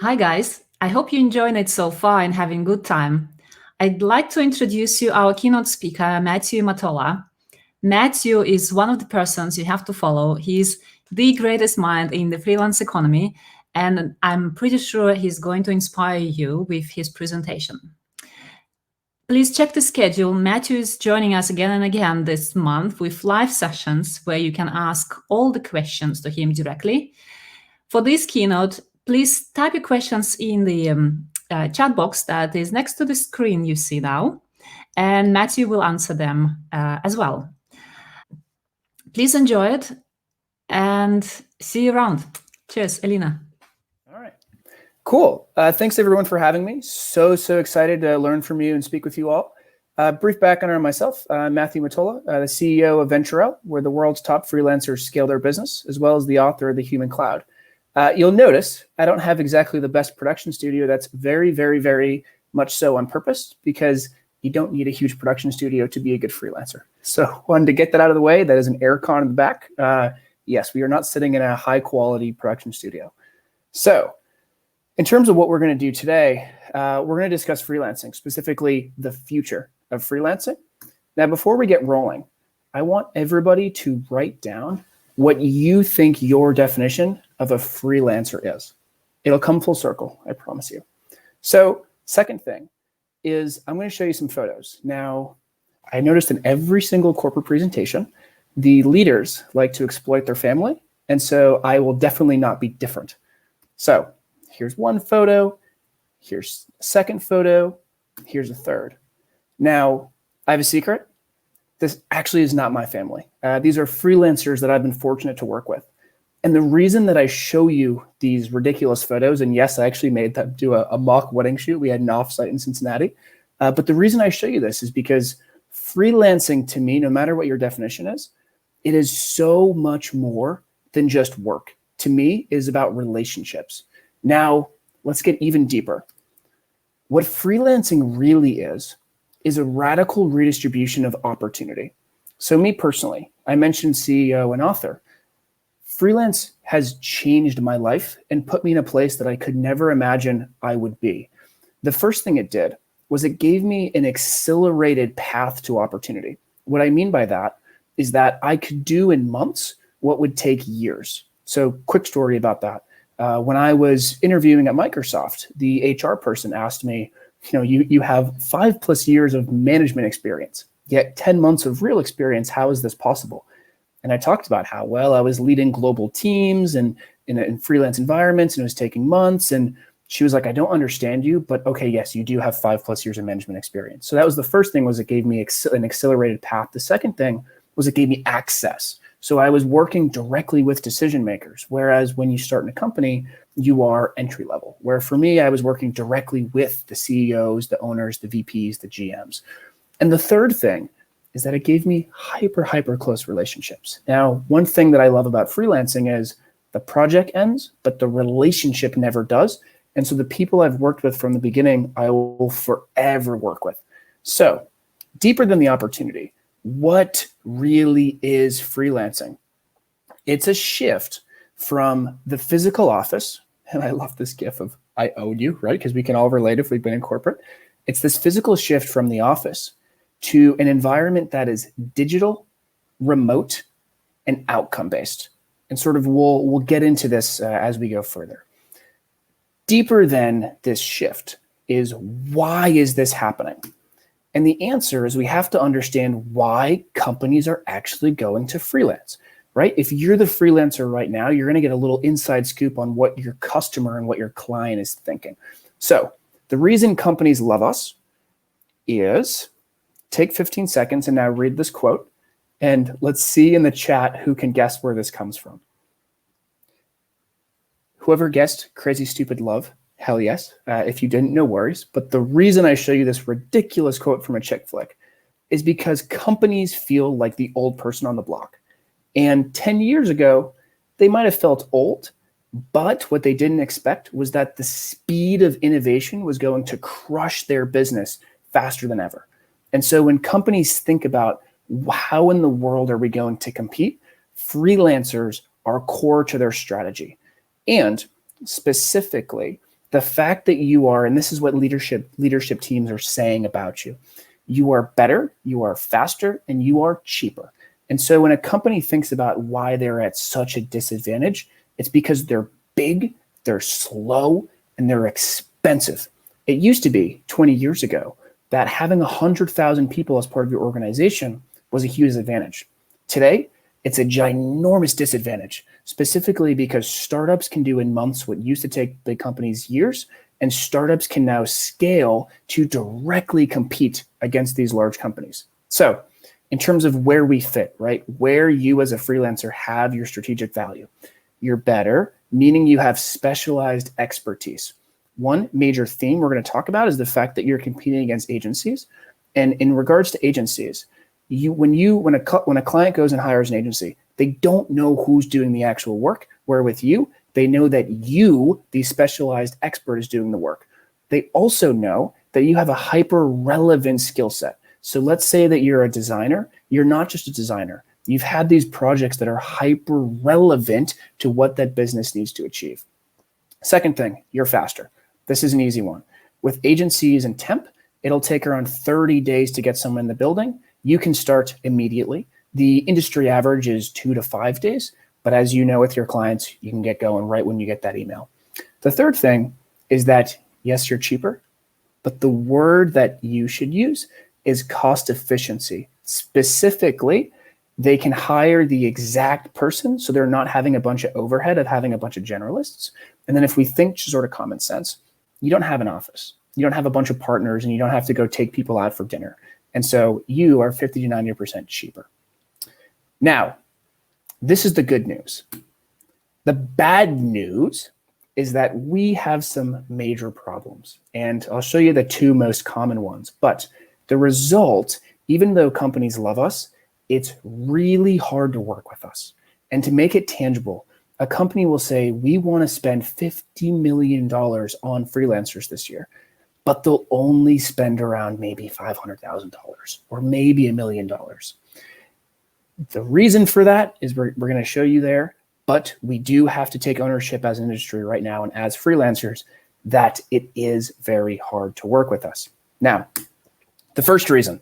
Hi guys, I hope you're enjoying it so far and having a good time. I'd like to introduce you our keynote speaker, Matthew Mottola. Matthew is one of the persons you have to follow. He's the greatest mind in the freelance economy, and I'm pretty sure he's going to inspire you with his presentation. Please check the schedule. Matthew is joining us again and again this month with live sessions where you can ask all the questions to him directly. For this keynote, please type your questions in the chat box that is next to the screen you see now, and Matthew will answer them as well. Please enjoy it and see you around. Cheers, Elena. All right. Cool. Thanks everyone for having me. So excited to learn from you and speak with you all. Brief background on myself. Matthew Mottola, the CEO of Venturel, where the world's top freelancers scale their business, as well as the author of The Human Cloud. You'll notice I don't have exactly the best production studio. That's very much so on purpose, because you don't need a huge production studio to be a good freelancer. So wanted to get that out of the way. That is an air con in the back. Yes, we are not sitting in a high quality production studio. So in terms of what we're going to do today, we're going to discuss freelancing, specifically the future of freelancing. Now, before we get rolling, I want everybody to write down what you think your definition of a freelancer is. It'll come full circle, I promise you. So second thing is I'm going to show you some photos. Now, I noticed in every single corporate presentation, the leaders like to exploit their family. And so I will definitely not be different. So here's one photo, here's a second photo, here's a third. Now, I have a secret. This actually is not my family. These are freelancers that I've been fortunate to work with. And the reason that I show you these ridiculous photos, and yes, I actually made them do a mock wedding shoot. We had an offsite in Cincinnati. But the reason I show you this is because freelancing, to me, no matter what your definition is, it is so much more than just work. To me, it is about relationships. Now, let's get even deeper. What freelancing really is a radical redistribution of opportunity. So me personally, I mentioned CEO and author. Freelance has changed my life and put me in a place that I could never imagine I would be. The first thing it did was it gave me an accelerated path to opportunity. What I mean by that is that I could do in months what would take years. So quick story about that. When I was interviewing at Microsoft, the HR person asked me, you have 5+ years of management experience, yet 10 months of real experience. How is this possible? And I talked about how, well, I was leading global teams and in freelance environments, and it was taking months. And she was like, I don't understand you, but okay, yes, you do have 5+ years of management experience. So that was the first thing, was it gave me an accelerated path. The second thing was it gave me access. So I was working directly with decision makers, whereas when you start in a company, you are entry level. Where for me, I was working directly with the CEOs, the owners, the VPs, the GMs. And the third thing is that it gave me hyper close relationships. Now, one thing that I love about freelancing is the project ends, but the relationship never does. And so the people I've worked with from the beginning, I will forever work with. So deeper than the opportunity, what really is freelancing? It's a shift from the physical office, and I love this gif of I own you, right? Because we can all relate if we've been in corporate. It's this physical shift from the office to an environment that is digital, remote, and outcome-based. And sort of we'll get into this as we go further. Deeper than this shift is, why is this happening? And the answer is we have to understand why companies are actually going to freelance, right? If you're the freelancer right now, you're going to get a little inside scoop on what your customer and what your client is thinking. So the reason companies love us is, take 15 seconds and now read this quote, and let's see in the chat who can guess where this comes from. Whoever guessed crazy stupid love, hell yes. If you didn't, no worries. But the reason I show you this ridiculous quote from a chick flick is because companies feel like the old person on the block. And 10 years ago, they might have felt old, but what they didn't expect was that the speed of innovation was going to crush their business faster than ever. And so when companies think about how in the world are we going to compete, freelancers are core to their strategy. And specifically, The fact that you are, and this is what leadership teams are saying about you, you are better, you are faster, and you are cheaper. And so when a company thinks about why they're at such a disadvantage, it's because they're big, they're slow, and they're expensive. It used to be 20 years ago that having 100,000 people as part of your organization was a huge advantage. Today, it's a ginormous disadvantage, specifically because startups can do in months what used to take big companies years, and startups can now scale to directly compete against these large companies. So in terms of where we fit, right? Where you as a freelancer have your strategic value. You're better, meaning you have specialized expertise. One major theme we're going to talk about is the fact that you're competing against agencies. And in regards to agencies, when a client goes and hires an agency, they don't know who's doing the actual work, where with you, they know that you, the specialized expert, is doing the work. They also know that you have a hyper-relevant skill set. So let's say that you're a designer. You're not just a designer. You've had these projects that are hyper-relevant to what that business needs to achieve. Second thing, you're faster. This is an easy one. With agencies and temp, it'll take around 30 days to get someone in the building. You can start immediately. The industry average is 2 to 5 days, but as you know with your clients, you can get going right when you get that email. The third thing is that, yes, you're cheaper, but the word that you should use is cost efficiency. Specifically, they can hire the exact person, so they're not having a bunch of overhead of having a bunch of generalists. And then if we think sort of common sense, you don't have an office. You don't have a bunch of partners, and you don't have to go take people out for dinner. And so you are 50 to 90% cheaper. Now, this is the good news. The bad news is that we have some major problems. And I'll show you the two most common ones. But the result, even though companies love us, it's really hard to work with us. And to make it tangible, a company will say, we want to spend $50 million on freelancers this year, but they'll only spend around maybe $500,000 or maybe $1 million. The reason for that is we're going to show you there, but we do have to take ownership as an industry right now and as freelancers that it is very hard to work with us. Now, the first reason,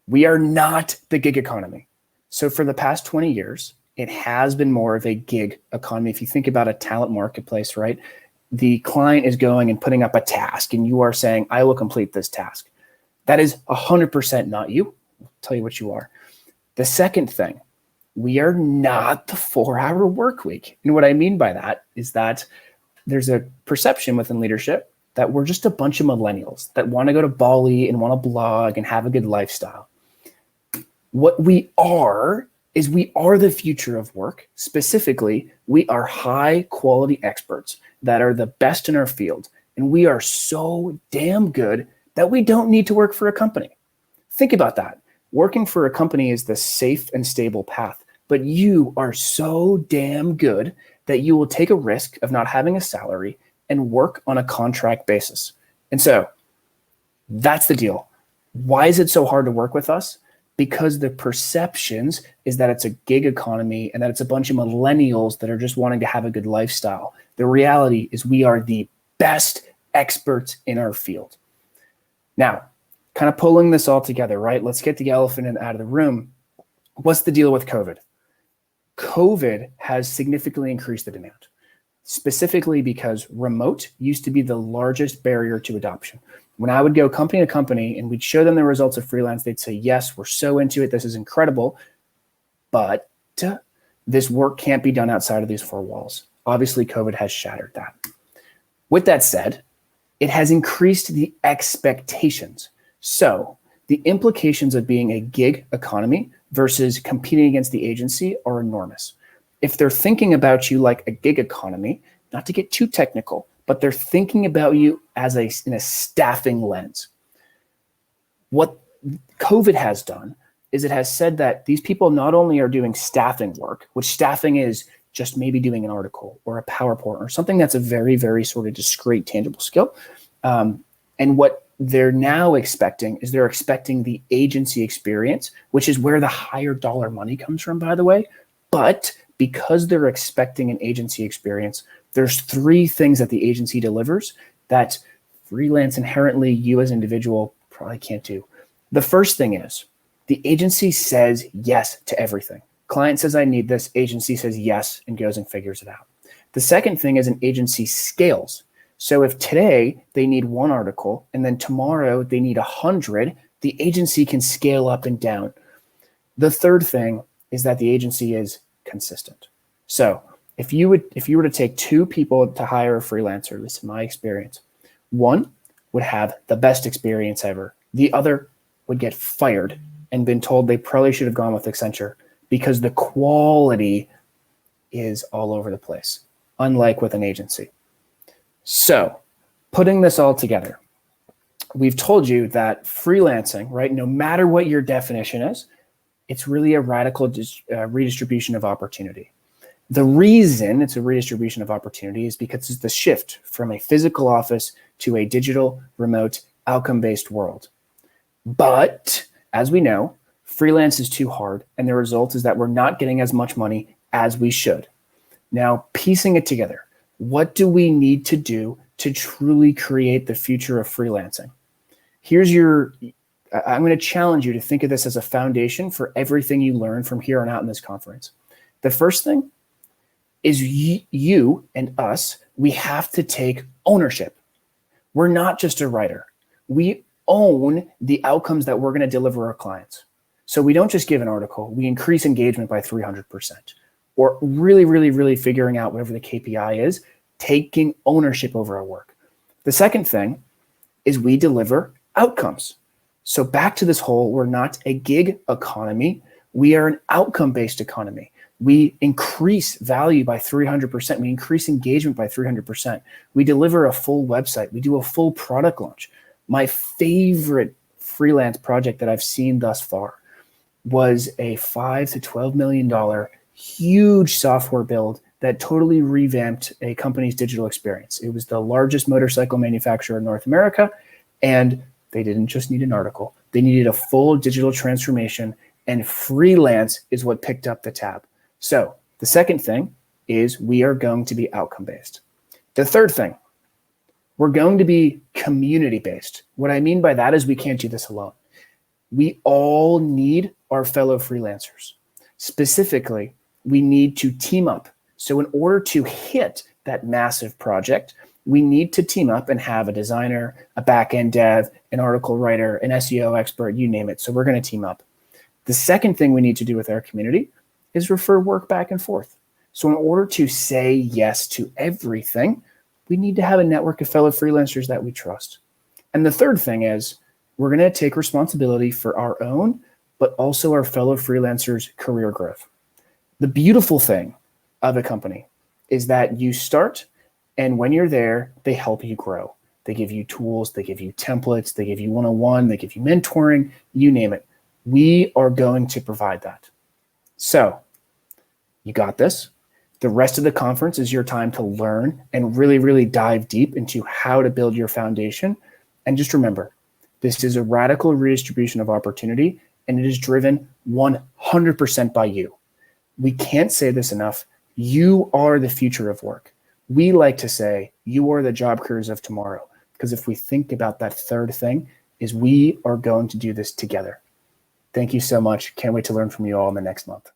we are not the gig economy. So for the past 20 years, it has been more of a gig economy. If you think about a talent marketplace, right? The client is going and putting up a task and you are saying, I will complete this task. That is 100% not you. I'll tell you what you are. The second thing, we are not the 4-hour work week. And what I mean by that is that there's a perception within leadership that we're just a bunch of millennials that want to go to Bali and want to blog and have a good lifestyle. What we are is we are the future of work. Specifically, we are high quality experts that are the best in our field. And we are so damn good that we don't need to work for a company. Think about that. Working for a company is the safe and stable path, but you are so damn good that you will take a risk of not having a salary and work on a contract basis. And so that's the deal. Why is it so hard to work with us? Because the perceptions is that it's a gig economy and that it's a bunch of millennials that are just wanting to have a good lifestyle. The reality is we are the best experts in our field. Now, kind of pulling this all together, right? Let's get the elephant out of the room. What's the deal with COVID? COVID has significantly increased the demand, specifically because remote used to be the largest barrier to adoption. When I would go company to company and we'd show them the results of freelance, they'd say, yes, we're so into it. This is incredible. But this work can't be done outside of these 4 walls. Obviously, COVID has shattered that. With that said, it has increased the expectations. So the implications of being a gig economy versus competing against the agency are enormous. If they're thinking about you like a gig economy, not to get too technical, but they're thinking about you as in a staffing lens. What COVID has done is it has said that these people not only are doing staffing work, which staffing is just maybe doing an article or a PowerPoint or something that's a very, very sort of discrete, tangible skill. And what they're now expecting is they're expecting the agency experience, which is where the higher dollar money comes from, by the way. But because they're expecting an agency experience, There's 3 things that the agency delivers that freelance inherently, you as an individual probably can't do. The first thing is the agency says yes to everything. Client says, I need this. Agency says yes and goes and figures it out. The second thing is an agency scales. So if today they need 1 article and then tomorrow they need 100, the agency can scale up and down. The third thing is that the agency is consistent. So if you were to take 2 people to hire a freelancer, at least in my experience, one would have the best experience ever. The other would get fired and been told they probably should have gone with Accenture because the quality is all over the place, unlike with an agency. So putting this all together, we've told you that freelancing, right, no matter what your definition is, it's really a radical redistribution of opportunity. The reason it's a redistribution of opportunity is because it's the shift from a physical office to a digital, remote, outcome-based world. But as we know, freelance is too hard, and the result is that we're not getting as much money as we should. Now, piecing it together, what do we need to do to truly create the future of freelancing? I'm going to challenge you to think of this as a foundation for everything you learn from here on out in this conference. The first thing is you and us, we have to take ownership. We're not just a writer. We own the outcomes that we're going to deliver our clients. So we don't just give an article, we increase engagement by 300%. Or really figuring out whatever the KPI is, taking ownership over our work. The second thing is we deliver outcomes. So back to this whole, we're not a gig economy, we are an outcome-based economy. We increase value by 300%. We increase engagement by 300%. We deliver a full website. We do a full product launch. My favorite freelance project that I've seen thus far was a $5 to $12 million huge software build that totally revamped a company's digital experience. It was the largest motorcycle manufacturer in North America, and they didn't just need an article. They needed a full digital transformation, and freelance is what picked up the tab. So the second thing is we are going to be outcome-based. The third thing, we're going to be community-based. What I mean by that is we can't do this alone. We all need our fellow freelancers. Specifically, we need to team up. So in order to hit that massive project, we need to team up and have a designer, a back-end dev, an article writer, an SEO expert, you name it. So we're going to team up. The second thing we need to do with our community is refer work back and forth. So in order to say yes to everything, we need to have a network of fellow freelancers that we trust. And the third thing is we're going to take responsibility for our own, but also our fellow freelancers' career growth. The beautiful thing of a company is that you start, and when you're there, they help you grow. They give you tools, they give you templates, they give you one-on-one, they give you mentoring, you name it. We are going to provide that. So you got this. The rest of the conference is your time to learn and really dive deep into how to build your foundation. And just remember, this is a radical redistribution of opportunity, and it is driven 100% by you. We can't say this enough. You are the future of work. We like to say you are the job careers of tomorrow, because if we think about that third thing, is we are going to do this together. Thank you so much. Can't wait to learn from you all in the next month.